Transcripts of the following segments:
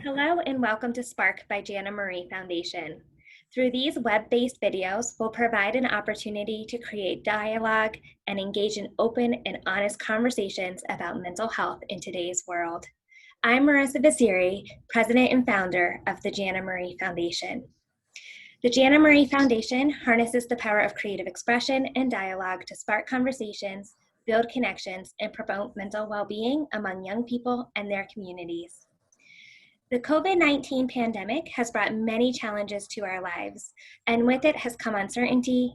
Hello and welcome to Spark by Jana Marie Foundation. Through these web-based videos, we'll provide an opportunity to create dialogue and engage in open and honest conversations about mental health in today's world. I'm Marissa Vasiri, president and founder of the Jana Marie Foundation. The Jana Marie Foundation harnesses the power of creative expression and dialogue to spark conversations, build connections, and promote mental well-being among young people and their communities. The COVID-19 pandemic has brought many challenges to our lives, and with it has come uncertainty,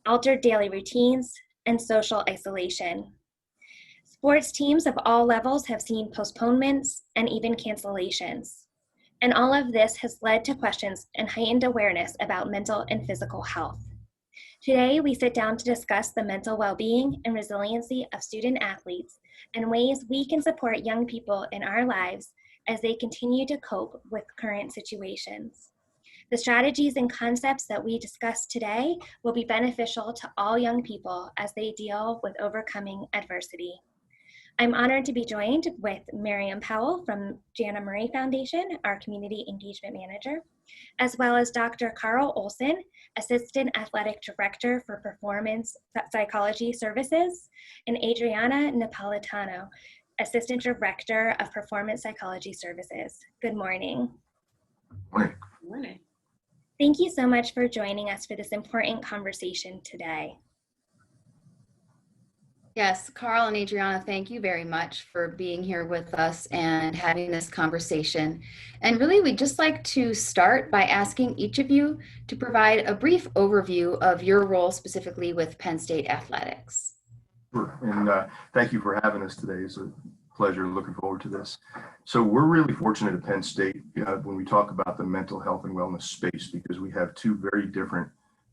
altered daily routines, and social isolation. Sports teams of all levels have seen postponements and even cancellations. And all of this has led to questions and heightened awareness about mental and physical health. Today, we sit down to discuss the mental well-being and resiliency of student athletes and ways we can support young people in our lives as they continue to cope with current situations. The strategies and concepts that we discuss today will be beneficial to all young people as they deal with overcoming adversity. I'm honored to be joined with Miriam Powell from Jana Marie Foundation, our Community Engagement Manager, as well as Dr. Carl Ohlson, Assistant Athletic Director for Performance Psychology Services, and Adrianna Napoletano, Assistant Director of Performance Psychology Services. Good morning. Morning. Good morning. Thank you so much for joining us for this important conversation today. Yes, Carl and Adriana, thank you very much for being here with us and having this conversation. And really, we'd just like to start by asking each of you to provide a brief overview of your role specifically with Penn State Athletics. Sure. And thank you for having us today. It's a pleasure. Looking forward to this. So we're really fortunate at Penn State when we talk about the mental health and wellness space, because we have two very different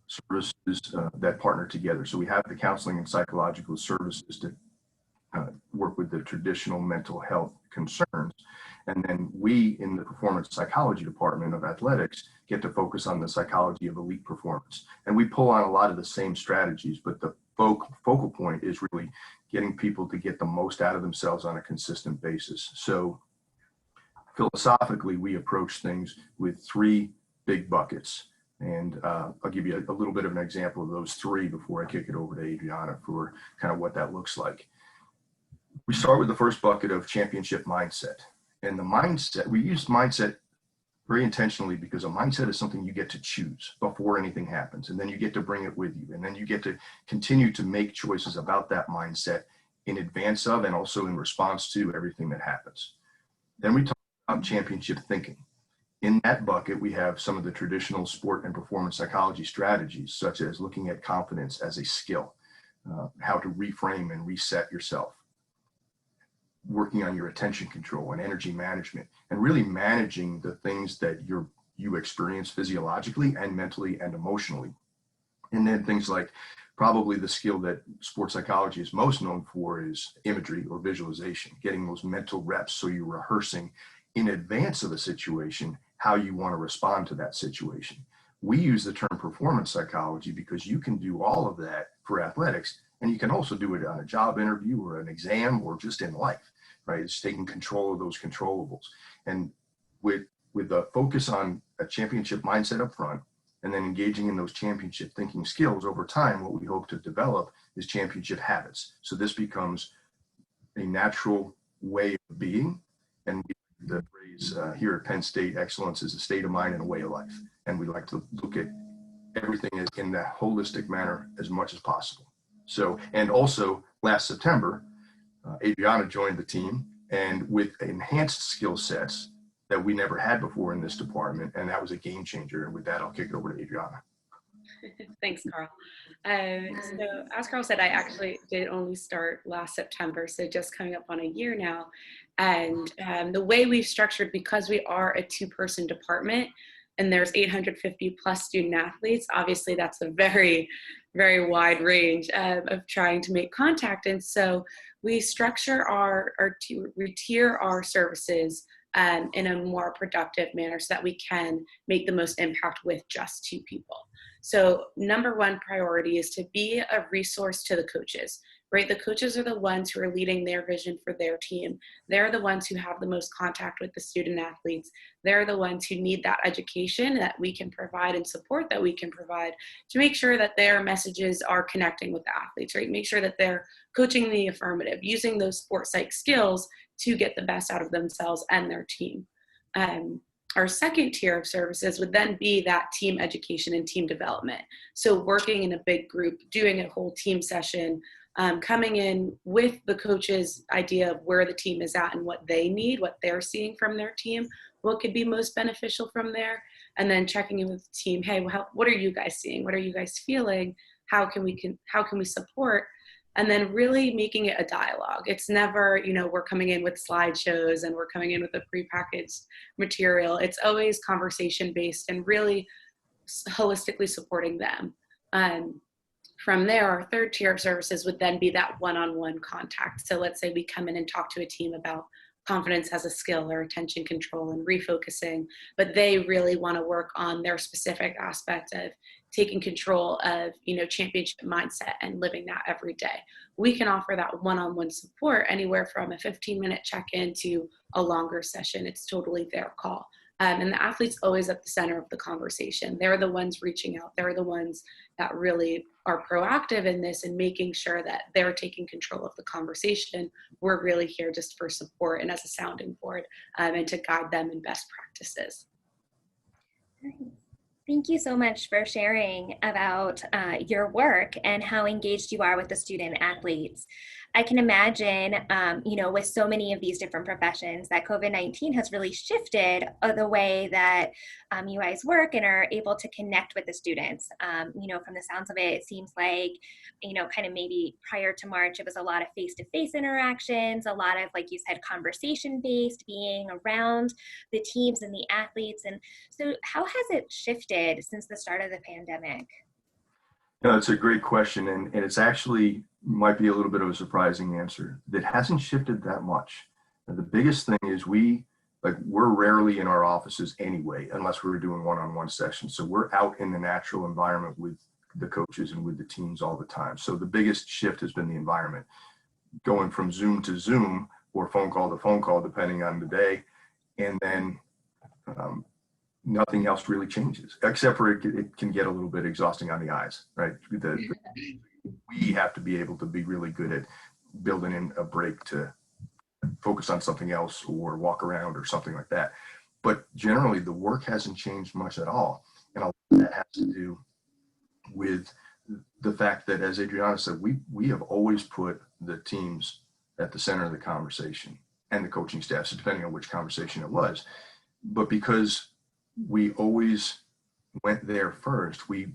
services that partner together. So we have the counseling and psychological services to work with the traditional mental health concerns. And then we in the performance psychology department of athletics get to focus on the psychology of elite performance. And we pull on a lot of the same strategies, but the focal point is really getting people to get the most out of themselves on a consistent basis. So philosophically, we approach things with three big buckets. And I'll give you a little bit of an example of those three before I kick it over to Adriana for kind of what that looks like. We start with the first bucket of championship mindset. And the mindset, we use mindset very intentionally because a mindset is something you get to choose before anything happens. And then you get to bring it with you. And then you get to continue to make choices about that mindset in advance of and also in response to everything that happens. Then we talk about championship thinking. In that bucket, we have some of the traditional sport and performance psychology strategies, such as looking at confidence as a skill, how to reframe and reset yourself, working on your attention control and energy management, and really managing the things that you experience physiologically and mentally and emotionally. And then things like probably the skill that sports psychology is most known for is imagery or visualization, getting those mental reps so you're rehearsing in advance of a situation how you want to respond to that situation. We use the term performance psychology because you can do all of that for athletics, and you can also do it on a job interview or an exam or just in life. Right, it's taking control of those controllables. And with the focus on a championship mindset up front, and then engaging in those championship thinking skills over time, what we hope to develop is championship habits. So this becomes a natural way of being. And the phrase here at Penn State, excellence is a state of mind and a way of life. And we like to look at everything in that holistic manner as much as possible. So, and also last September, Adriana joined the team, and with enhanced skill sets that we never had before in this department, and that was a game changer. And with that, I'll kick it over to Adriana. Thanks, Carl. So as Carl said, I actually did only start last September, so just coming up on a year now. And the way we've structured, because we are a two-person department, and there's 850 plus student athletes, obviously that's a very, very wide range of trying to make contact. And so we structure we tier our services in a more productive manner so that we can make the most impact with just two people. So number one priority is to be a resource to the coaches. right? The coaches are the ones who are leading their vision for their team. They're the ones who have the most contact with the student athletes. They're the ones who need that education that we can provide and support that we can provide to make sure that their messages are connecting with the athletes, right? Make sure that they're coaching in the affirmative, using those sports psych skills to get the best out of themselves and their team. Our second tier of services would then be that team education and team development. So working in a big group, doing a whole team session, coming in with the coach's idea of where the team is at and what they need, what they're seeing from their team, what could be most beneficial from there, and then checking in with the team. Hey, what are you guys seeing? What are you guys feeling? How can we support? And then really making it a dialogue. It's never, we're coming in with slideshows and we're coming in with a prepackaged material. It's always conversation based and really holistically supporting them. From there, our third tier of services would then be that one-on-one contact. So let's say we come in and talk to a team about confidence as a skill or attention control and refocusing, but they really want to work on their specific aspect of taking control of, championship mindset and living that every day. We can offer that one-on-one support anywhere from a 15-minute check-in to a longer session. It's totally their call. And the athlete's always at the center of the conversation. They're the ones reaching out. They're the ones that really are proactive in this and making sure that they're taking control of the conversation. We're really here just for support and as a sounding board and to guide them in best practices. Thank you so much for sharing about your work and how engaged you are with the student athletes. I can imagine, with so many of these different professions that COVID-19 has really shifted the way that you guys work and are able to connect with the students. From the sounds of it, it seems like, kind of maybe prior to March, it was a lot of face-to-face interactions, a lot of, like you said, conversation-based, being around the teams and the athletes. And so how has it shifted since the start of the pandemic? No, it's a great question, and it's actually might be a little bit of a surprising answer. That hasn't shifted that much. The biggest thing is we're rarely in our offices anyway, unless we're doing one-on-one sessions. So we're out in the natural environment with the coaches and with the teams all the time. So the biggest shift has been the environment, going from Zoom to Zoom or phone call to phone call, depending on the day, and then nothing else really changes, except for it can get a little bit exhausting on the eyes, right? We have to be able to be really good at building in a break to focus on something else or walk around or something like that. But generally, the work hasn't changed much at all. And a lot of that has to do with the fact that, as Adrianna said, we have always put the teams at the center of the conversation and the coaching staff, so depending on which conversation it was. But because we always went there first, we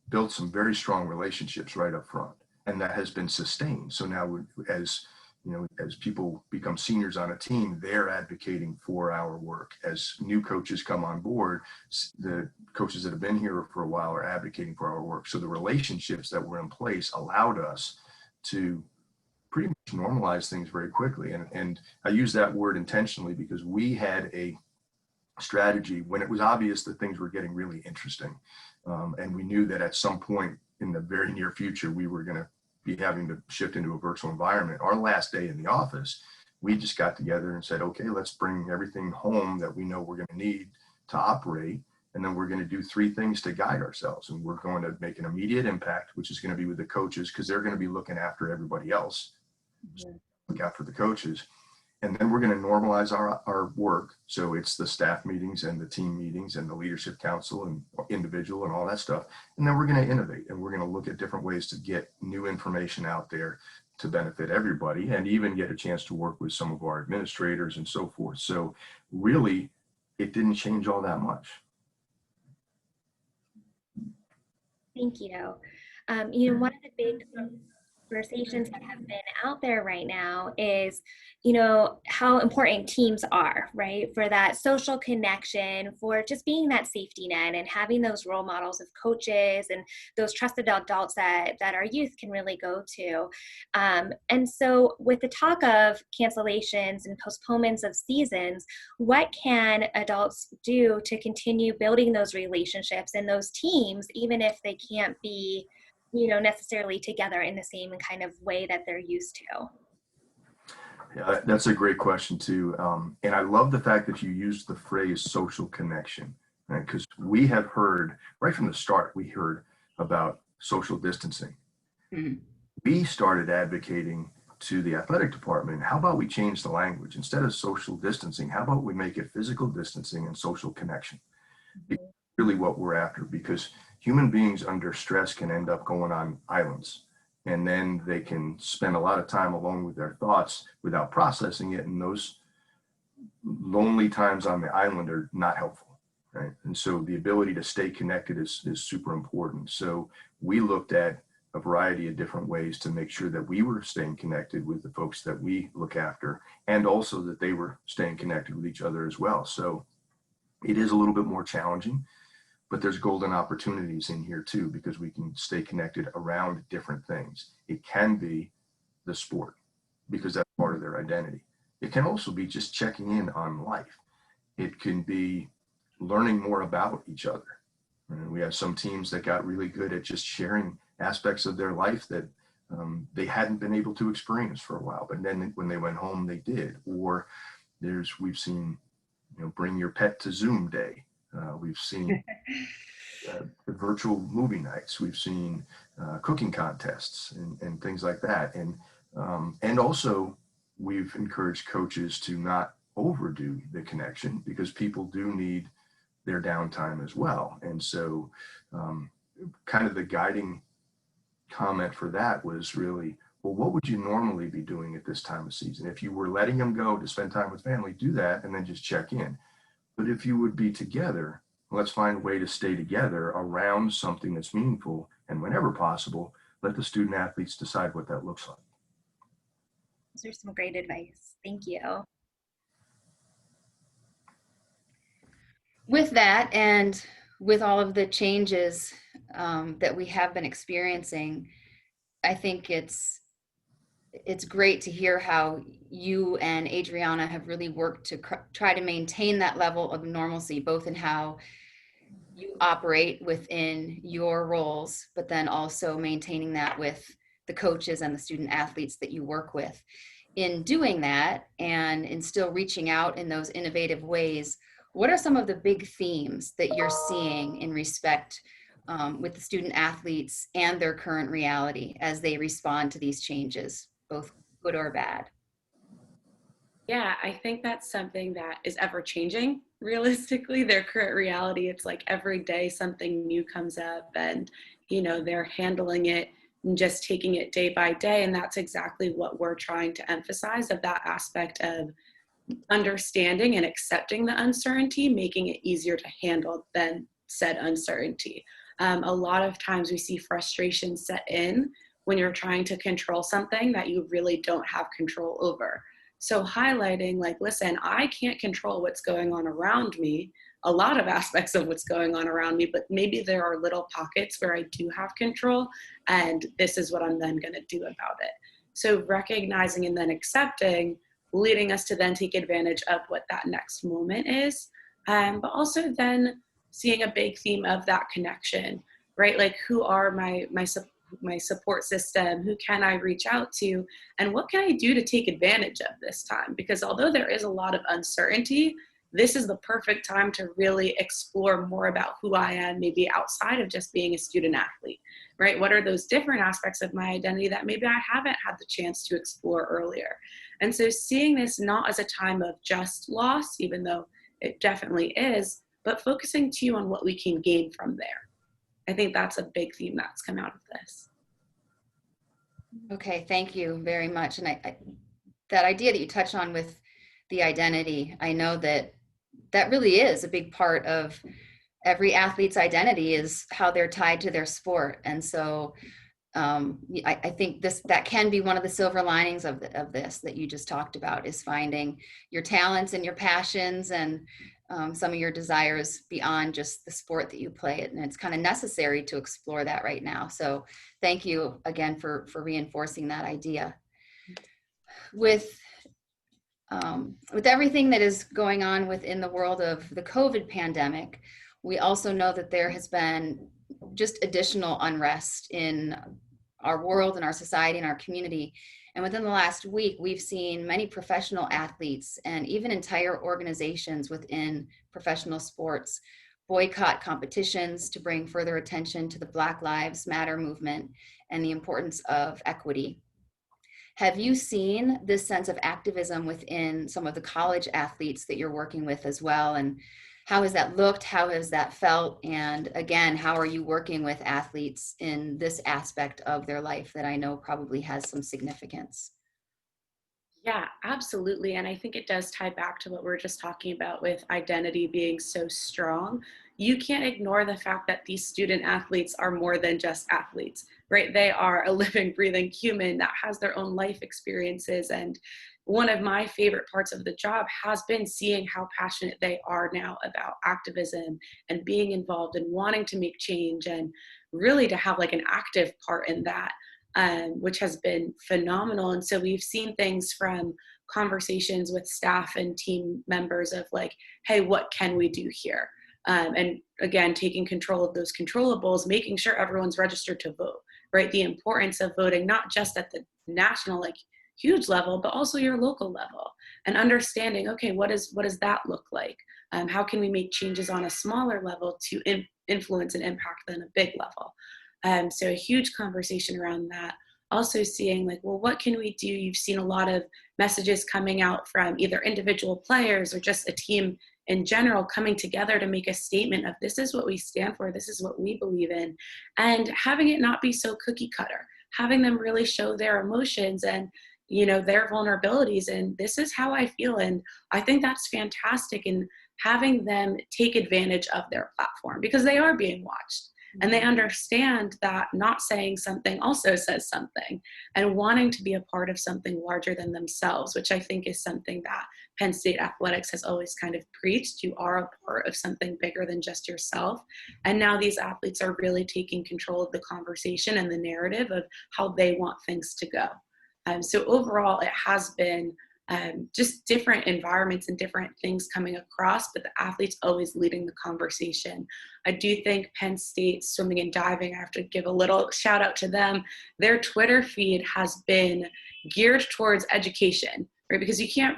built some very strong relationships right up front, and that has been sustained. So now, as people become seniors on a team, they're advocating for our work. As new coaches come on board, the coaches that have been here for a while are advocating for our work. So the relationships that were in place allowed us to pretty much normalize things very quickly. And I use that word intentionally because we had a strategy when it was obvious that things were getting really interesting. And we knew that at some point in the very near future, we were going to be having to shift into a virtual environment. Our last day in the office, we just got together and said, okay, let's bring everything home that we know we're going to need to operate. And then we're going to do 3 things to guide ourselves. And we're going to make an immediate impact, which is going to be with the coaches, because they're going to be looking after everybody else. So look out for the coaches. And then we're going to normalize our work. So it's the staff meetings and the team meetings and the leadership council and individual and all that stuff. And then we're going to innovate, and we're going to look at different ways to get new information out there to benefit everybody, and even get a chance to work with some of our administrators and so forth. So really, it didn't change all that much. Thank you. One of the big conversations that have been out there right now is, how important teams are, right? For that social connection, for just being that safety net and having those role models of coaches and those trusted adults that our youth can really go to. And so with the talk of cancellations and postponements of seasons, what can adults do to continue building those relationships and those teams, even if they can't be necessarily together in the same kind of way that they're used to? Yeah, that's a great question too. And I love the fact that you used the phrase social connection, right? Because we have heard right from the start, we heard about social distancing. Mhm. We started advocating to the athletic department, how about we change the language? Instead of social distancing, how about we make it physical distancing and social connection? It's really what we're after, because human beings under stress can end up going on islands, and then they can spend a lot of time alone with their thoughts without processing it. And those lonely times on the island are not helpful, right? And so the ability to stay connected is super important. So we looked at a variety of different ways to make sure that we were staying connected with the folks that we look after, and also that they were staying connected with each other as well. So it is a little bit more challenging, but there's golden opportunities in here too, because we can stay connected around different things. It can be the sport, because that's part of their identity. It can also be just checking in on life. It can be learning more about each other. And we have some teams that got really good at just sharing aspects of their life that they hadn't been able to experience for a while, but then when they went home, they did. Or we've seen, bring your pet to Zoom day. We've seen virtual movie nights. We've seen cooking contests and things like that. And also we've encouraged coaches to not overdo the connection, because people do need their downtime as well. And so kind of the guiding comment for that was really, well, what would you normally be doing at this time of season? If you were letting them go to spend time with family, do that and then just check in. But if you would be together, let's find a way to stay together around something that's meaningful. And whenever possible, let the student athletes decide what that looks like. Those are some great advice. Thank you. With that, and with all of the changes that we have been experiencing, I think it's great to hear how you and Adrianna have really worked to try to maintain that level of normalcy, both in how you operate within your roles, but then also maintaining that with the coaches and the student athletes that you work with. In doing that, and in still reaching out in those innovative ways, what are some of the big themes that you're seeing in respect with the student athletes and their current reality as they respond to these changes, both good or bad? Yeah, I think that's something that is ever changing. Realistically, their current reality, it's like every day something new comes up, and they're handling it and just taking it day by day. And that's exactly what we're trying to emphasize, of that aspect of understanding and accepting the uncertainty, making it easier to handle than said uncertainty. A lot of times we see frustration set in when you're trying to control something that you really don't have control over. So highlighting, like, listen, I can't control what's going on around me, a lot of aspects of what's going on around me, but maybe there are little pockets where I do have control, and this is what I'm then going to do about it. So recognizing and then accepting, leading us to then take advantage of what that next moment is, but also then seeing a big theme of that connection, right? Like, who are my support system? Who can I reach out to? And what can I do to take advantage of this time? Because although there is a lot of uncertainty, this is the perfect time to really explore more about who I am, maybe outside of just being a student athlete, right? What are those different aspects of my identity that maybe I haven't had the chance to explore earlier? And so seeing this not as a time of just loss, even though it definitely is, but focusing too on what we can gain from there. I think that's a big theme that's come out of this. Okay, thank you very much. And that idea that you touch on with the identity, I know that really is a big part of every athlete's identity, is how they're tied to their sport. And so I think that can be one of the silver linings of this that you just talked about, is finding your talents and your passions and some of your desires beyond just the sport that you play. And it's kind of necessary to explore that right now. So thank you again for reinforcing that idea. With everything that is going on within the world of the COVID pandemic, we also know that there has been just additional unrest in our world and our society and our community. And within the last week, we've seen many professional athletes and even entire organizations within professional sports boycott competitions to bring further attention to the Black Lives Matter movement and the importance of equity. Have you seen this sense of activism within some of the college athletes that you're working with as well? And how has that looked? How has that felt? And again, how are you working with athletes in this aspect of their life that I know probably has some significance? Yeah, absolutely. And I think it does tie back to what we were just talking about with identity being so strong. You can't ignore the fact that these student athletes are more than just athletes, right? They are a living, breathing human that has their own life experiences. And one of my favorite parts of the job has been seeing how passionate they are now about activism and being involved and wanting to make change, and really to have like an active part in that. Which has been phenomenal. And so we've seen things from conversations with staff and team members of like, hey, what can we do here? And again, taking control of those controllables, making sure everyone's registered to vote, right? The importance of voting, not just at the national, like huge level, but also your local level, and understanding, okay, what does that look like? How can we make changes on a smaller level to influence and impact than a big level? So a huge conversation around that. Also seeing like, well, what can we do? You've seen a lot of messages coming out from either individual players or just a team in general coming together to make a statement of this is what we stand for, this is what we believe in, and having it not be so cookie cutter, having them really show their emotions and their vulnerabilities, and this is how I feel. And I think that's fantastic, and having them take advantage of their platform because they are being watched. And they understand that not saying something also says something, and wanting to be a part of something larger than themselves, which I think is something that Penn State athletics has always kind of preached. You are a part of something bigger than just yourself. And now these athletes are really taking control of the conversation and the narrative of how they want things to go. So overall, it has been just different environments and different things coming across, but the athletes always leading the conversation. I do think Penn State swimming and diving, I have to give a little shout out to them. Their Twitter feed has been geared towards education, right? Because you can't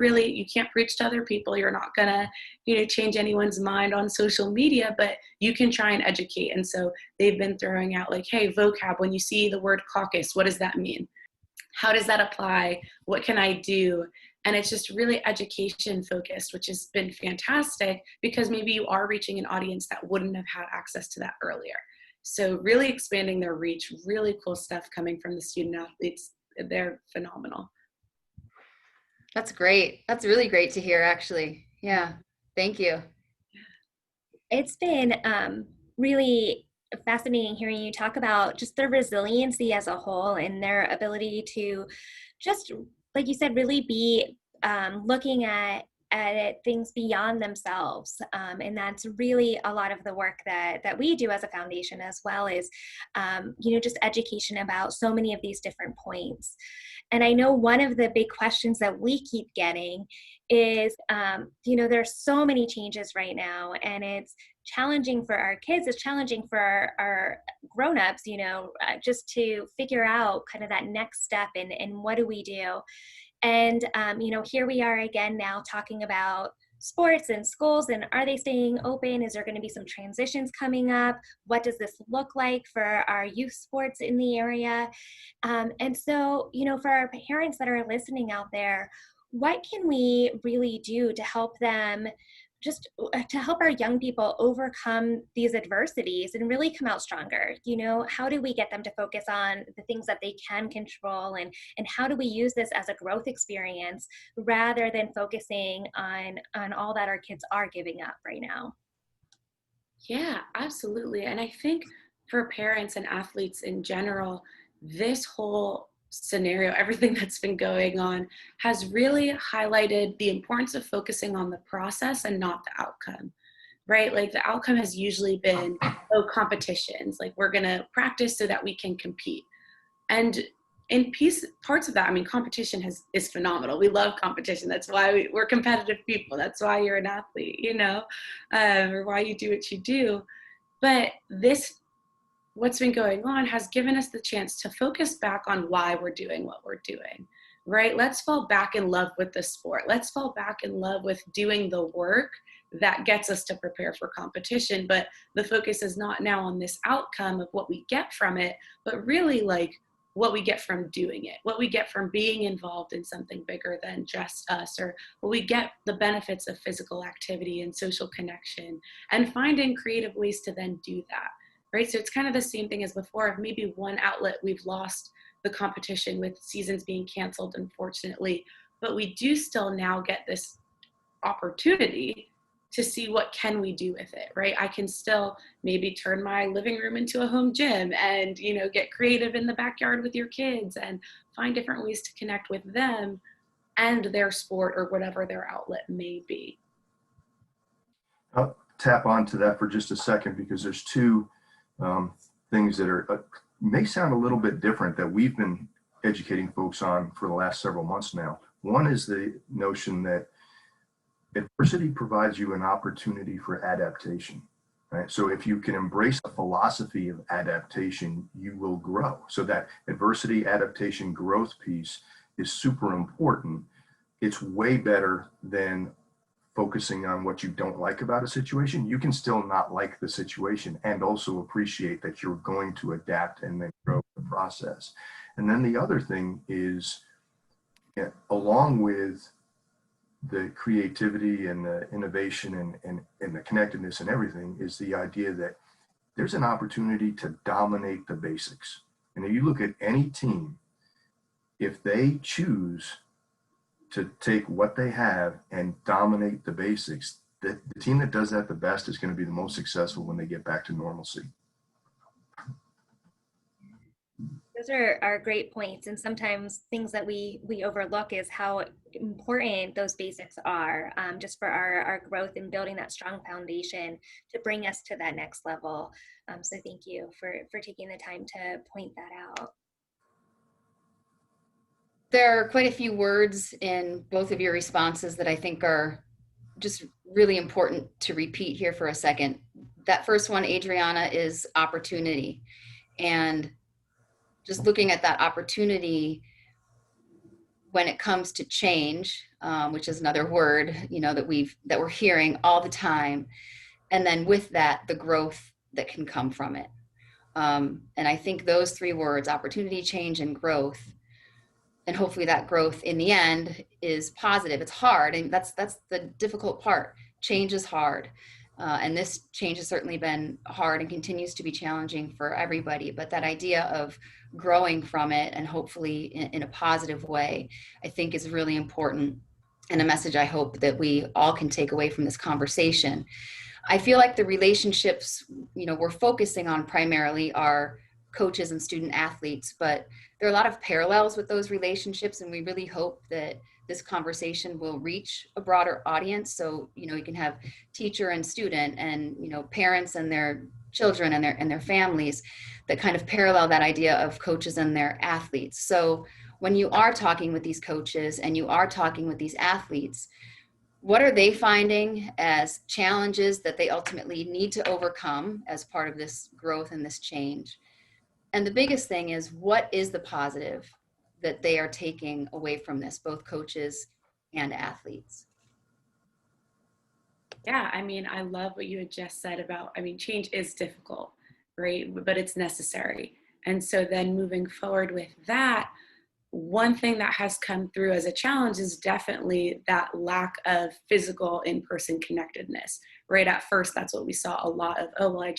preach to other people. You're not gonna, change anyone's mind on social media, but you can try and educate. And so they've been throwing out like, hey, vocab, when you see the word caucus, what does that mean? How does that apply? What can I do? And it's just really education focused, which has been fantastic because maybe you are reaching an audience that wouldn't have had access to that earlier. So really expanding their reach, really cool stuff coming from the student athletes. They're phenomenal. That's great. That's really great to hear, actually. Yeah. Thank you. It's been really fascinating hearing you talk about just their resiliency as a whole and their ability to just, like you said, really be looking at things beyond themselves. And that's really a lot of the work that we do as a foundation, as well as, just education about so many of these different points. And I know one of the big questions that we keep getting is, there's so many changes right now, and it's challenging for our kids, it's challenging for our grown-ups, just to figure out kind of that next step and what do we do? And, here we are again now talking about sports and schools, and are they staying open? Is there going to be some transitions coming up? What does this look like for our youth sports in the area? And so, for our parents that are listening out there, what can we really do to help them, just to help our young people overcome these adversities and really come out stronger? How do we get them to focus on the things that they can control, and how do we use this as a growth experience rather than focusing on all that our kids are giving up right now? Yeah, absolutely. And I think for parents and athletes in general, this whole scenario, everything that's been going on, has really highlighted the importance of focusing on the process and not the outcome, right? Like the outcome has usually been, competitions, like we're going to practice so that we can compete. And in parts of that, I mean, competition is phenomenal. We love competition. That's why we're competitive people. That's why you're an athlete, you know, or why you do what you do. But what's been going on has given us the chance to focus back on why we're doing what we're doing, right? Let's fall back in love with the sport. Let's fall back in love with doing the work that gets us to prepare for competition. But the focus is not now on this outcome of what we get from it, but really like what we get from doing it, what we get from being involved in something bigger than just us, or what we get the benefits of physical activity and social connection, and finding creative ways to then do that, right? So it's kind of the same thing as before. If maybe one outlet we've lost the competition with seasons being canceled, unfortunately, but we do still now get this opportunity to see what can we do with it, right? I can still maybe turn my living room into a home gym and, you know, get creative in the backyard with your kids and find different ways to connect with them and their sport or whatever their outlet may be. I'll tap onto that for just a second, because there's two things that are may sound a little bit different that we've been educating folks on for the last several months now. One is the notion that adversity provides you an opportunity for adaptation, right? So if you can embrace a philosophy of adaptation, you will grow. So that adversity, adaptation, growth piece is super important. It's way better than focusing on what you don't like about a situation. You can still not like the situation and also appreciate that you're going to adapt and then grow the process. And then the other thing is, along with the creativity and the innovation and the connectedness and everything, is the idea that there's an opportunity to dominate the basics. And if you look at any team, if they choose to take what they have and dominate the basics, the team that does that the best is going to be the most successful when they get back to normalcy. Those are great points, and sometimes things that we overlook is how important those basics are, just for our growth and building that strong foundation to bring us to that next level. So thank you for taking the time to point that out. There are quite a few words in both of your responses that I think are just really important to repeat here for a second. That first one, Adrianna, is opportunity. And just looking at that opportunity when it comes to change, which is another word, you know, that we're hearing all the time. And then with that, the growth that can come from it. And I think those three words, opportunity, change, and growth, and hopefully that growth in the end is positive. It's hard, and that's the difficult part. Change is hard. And this change has certainly been hard and continues to be challenging for everybody. But that idea of growing from it, and hopefully in a positive way, I think is really important, and a message I hope that we all can take away from this conversation. I feel like the relationships, you know, we're focusing on primarily are coaches and student athletes, but there are a lot of parallels with those relationships, and we really hope that this conversation will reach a broader audience. So, you know, you can have teacher and student, and, you know, parents and their children and their families that kind of parallel that idea of coaches and their athletes. So when you are talking with these coaches and you are talking with these athletes, what are they finding as challenges that they ultimately need to overcome as part of this growth and this change? And the biggest thing is, what is the positive that they are taking away from this, both coaches and athletes? Yeah, I mean, I love what you had just said about, I mean, change is difficult, right? But it's necessary. And so then moving forward with that, one thing that has come through as a challenge is definitely that lack of physical in-person connectedness, right? At first, that's what we saw a lot of. Oh, well,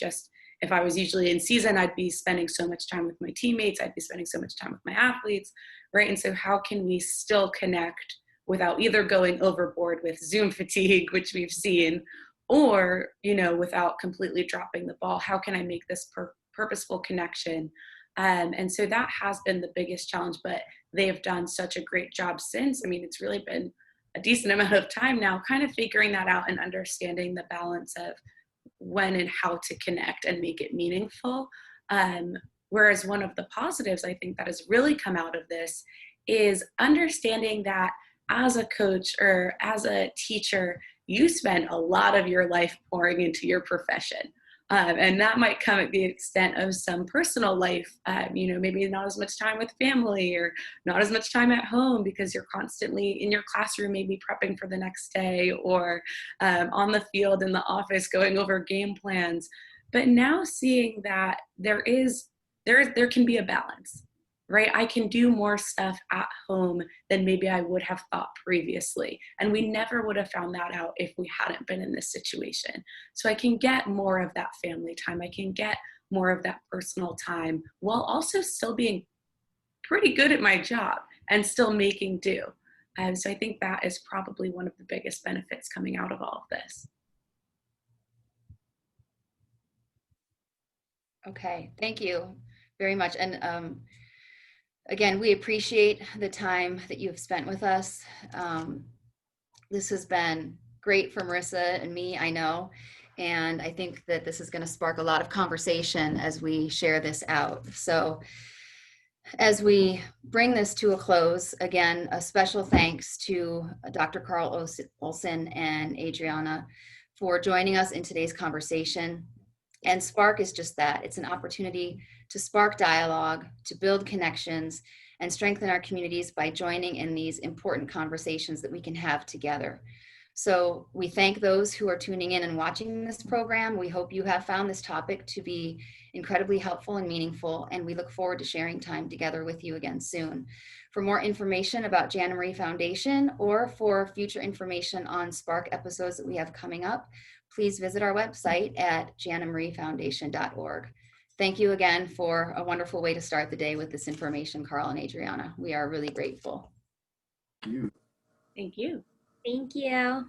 if I was usually in season, I'd be spending so much time with my teammates, I'd be spending so much time with my athletes, right? And so how can we still connect without either going overboard with Zoom fatigue, which we've seen, or, you know, without completely dropping the ball? How can I make this purposeful connection? And so that has been the biggest challenge, but they have done such a great job since. I mean, it's really been a decent amount of time now, kind of figuring that out and understanding the balance of when and how to connect and make it meaningful. Whereas one of the positives I think that has really come out of this is understanding that as a coach or as a teacher, you spend a lot of your life pouring into your profession. And that might come at the extent of some personal life, maybe not as much time with family or not as much time at home because you're constantly in your classroom, maybe prepping for the next day, or on the field in the office going over game plans. But now seeing that there can be a balance, right? I can do more stuff at home than maybe I would have thought previously. And we never would have found that out if we hadn't been in this situation. So I can get more of that family time. I can get more of that personal time while also still being pretty good at my job and still making do. So I think that is probably one of the biggest benefits coming out of all of this. Okay, thank you very much. And again, we appreciate the time that you have spent with us. This has been great for Marissa and me, I know. And I think that this is going to spark a lot of conversation as we share this out. So as we bring this to a close, again, a special thanks to Dr. Carl Ohlson and Adrianna for joining us in today's conversation. And Spark is just that. It's an opportunity to spark dialogue, to build connections, and strengthen our communities by joining in these important conversations that we can have together. So we thank those who are tuning in and watching this program. We hope you have found this topic to be incredibly helpful and meaningful, and we look forward to sharing time together with you again soon. For more information about Jana Marie Foundation or for future information on Spark episodes that we have coming up, please visit our website at janmariefoundation.org. Thank you again for a wonderful way to start the day with this information, Carl and Adrianna. We are really grateful. Thank you. Thank you. Thank you.